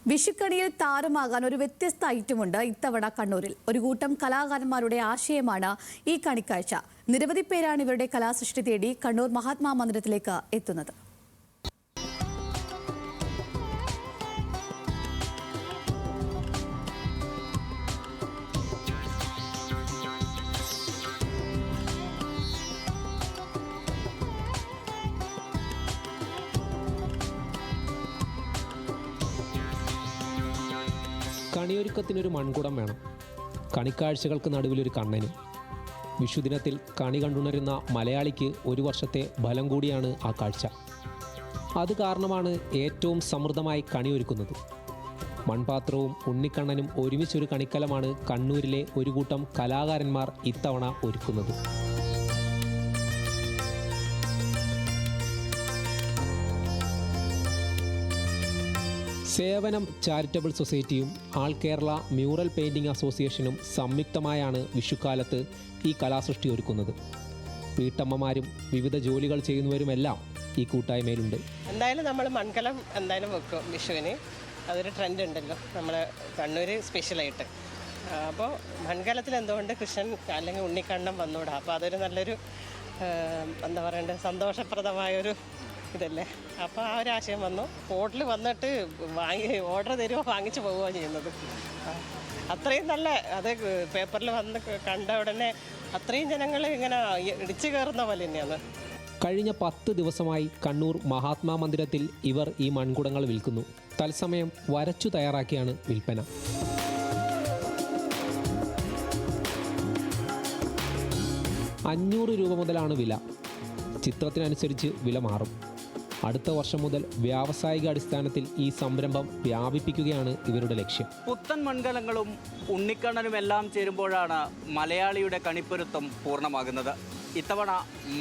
വിഷുക്കണിയിൽ താരമാകാൻ ഒരു വ്യത്യസ്ത ഐറ്റമുണ്ട് ഇത്തവണ കണ്ണൂരിൽ. ഒരു കൂട്ടം കലാകാരന്മാരുടെ ആശയമാണ് ഈ കണിക്കാഴ്ച. നിരവധി പേരാണ് ഇവരുടെ കലാസൃഷ്ടി തേടി കണ്ണൂർ മഹാത്മാ മന്ദിരത്തിലേക്ക് എത്തുന്നത്. കണിയൊരുക്കത്തിനൊരു മൺകുടം വേണം, കണിക്കാഴ്ചകൾക്ക് നടുവിലൊരു കണ്ണനും. വിഷുദിനത്തിൽ കണി കണ്ടുണരുന്ന മലയാളിക്ക് ഒരു വർഷത്തെ ബലം കൂടിയാണ് ആ കാഴ്ച. അത് കാരണമാണ് ഏറ്റവും സമൃദ്ധമായി കണിയൊരുക്കുന്നത്. മൺപാത്രവും ഉണ്ണിക്കണ്ണനും ഒരുമിച്ചൊരു കണിക്കലമാണ് കണ്ണൂരിലെ ഒരു കൂട്ടം കലാകാരന്മാർ ഇത്തവണ ഒരുക്കുന്നത്. സേവനം ചാരിറ്റബിൾ സൊസൈറ്റിയും ആൾ കേരള മ്യൂറൽ പെയിൻറ്റിംഗ് അസോസിയേഷനും സംയുക്തമായാണ് വിഷുക്കാലത്ത് ഈ കലാസൃഷ്ടി ഒരുക്കുന്നത്. വീട്ടമ്മമാരും വിവിധ ജോലികൾ ചെയ്യുന്നവരുമെല്ലാം ഈ കൂട്ടായ്മയിലുണ്ട്. എന്തായാലും നമ്മൾ മൺകലം എന്തായാലും വെക്കും വിഷുവിന്. അതൊരു ട്രെൻഡ് ഉണ്ടല്ലോ നമ്മളെ കണ്ണൂർ സ്പെഷ്യലായിട്ട്. അപ്പോൾ മൺകലത്തിൽ എന്തുകൊണ്ട് കൃഷ്ണൻ അല്ലെങ്കിൽ ഉണ്ണിക്കണ്ണൻ വന്നൂടാ. അപ്പോൾ അതൊരു നല്ലൊരു എന്താ പറയണ്ടത്, സന്തോഷപ്രദമായൊരു ഇതല്ലേ. അപ്പോൾ ആ ഒരു ആശയം വന്നു. ഹോട്ടലിൽ വന്നിട്ട് ഓർഡർ തരുമോ വാങ്ങിച്ച് പോവുകയാണ് ചെയ്യുന്നത്. അത്രയും നല്ല, അത് പേപ്പറിൽ വന്ന് കണ്ട ഉടനെ അത്രയും ജനങ്ങൾ ഇങ്ങനെ ഇടിച്ചു കയറുന്ന പോലെ തന്നെയാണ്. കഴിഞ്ഞ 10 ദിവസമായി കണ്ണൂർ മഹാത്മാ മന്ദിരത്തിൽ ഇവർ ഈ മൺകുടങ്ങൾ വിൽക്കുന്നു. തത്സമയം വരച്ചു തയ്യാറാക്കിയാണ് വിൽപ്പന. ₹500 മുതലാണ് വില. ചിത്രത്തിനനുസരിച്ച് വില മാറും. അടുത്ത വർഷം മുതൽ വ്യാവസായിക അടിസ്ഥാനത്തിൽ ഈ സംരംഭം വ്യാപിപ്പിക്കുകയാണ് ഇവരുടെ ലക്ഷ്യം. പുത്തൻ മൺകലങ്ങളും ഉണ്ണിക്കണ്ണനും എല്ലാം ചേരുമ്പോഴാണ് മലയാളിയുടെ കണിപ്പൊരുത്തം പൂർണ്ണമാകുന്നത്. ഇത്തവണ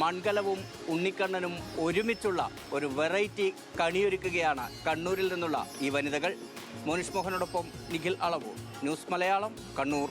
മൺകലവും ഉണ്ണിക്കണ്ണനും ഒരുമിച്ചുള്ള ഒരു വെറൈറ്റി കണിയൊരുക്കുകയാണ് കണ്ണൂരിൽ നിന്നുള്ള ഈ വനിതകൾ. മോനിഷ് മോഹനോടൊപ്പം നിഖിൽ അളവൂർ, ന്യൂസ് മലയാളം, കണ്ണൂർ.